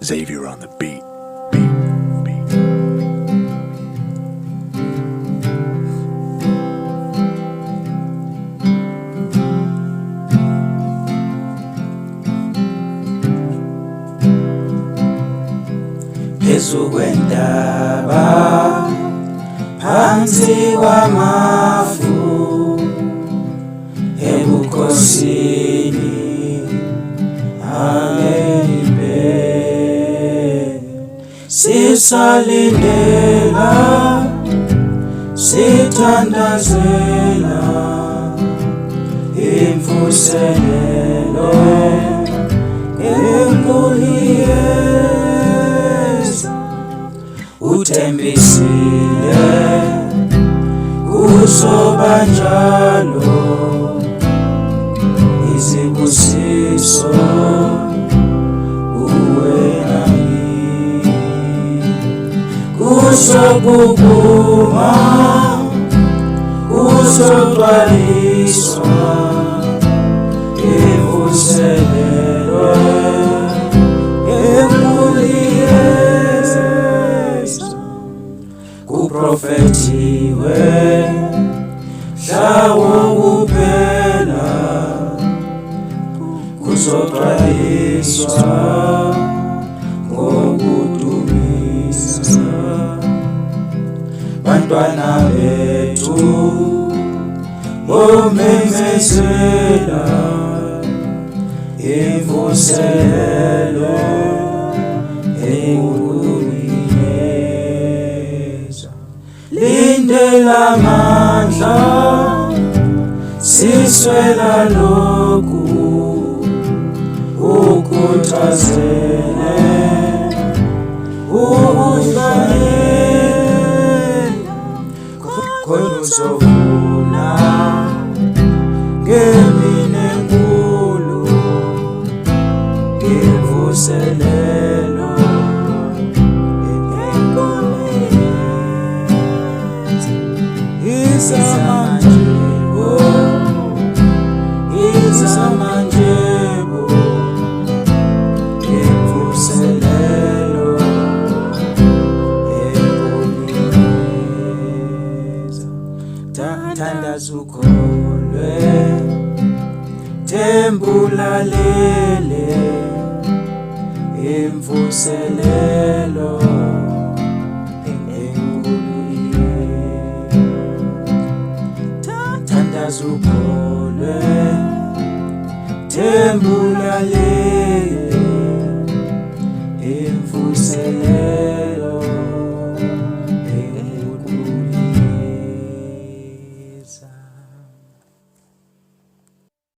Xavier on the beat. Beat. Phezu kwentaba phansi kwamafu ebukhosini alembe sisalindela sithandazela imvuselelo enkulu uthembisile kusobanjalo izibusiso uwena kusokukuma kusogcwaliswa imvuselelo kuprofetiwe mhlawo kuphela kuzogcwaliswa ngokudumisa bantwana bethu bomemezela imvuselelo lindela amandla siswela lokhu ukhuthazele ukuhlanyela khona uzovuna ngemini enkulu ngemvuselelo izamanjebo imvuselelo enkulu thandaza ukholwe tembulalele imvuselelo ukholwe tembulalele imvuselelo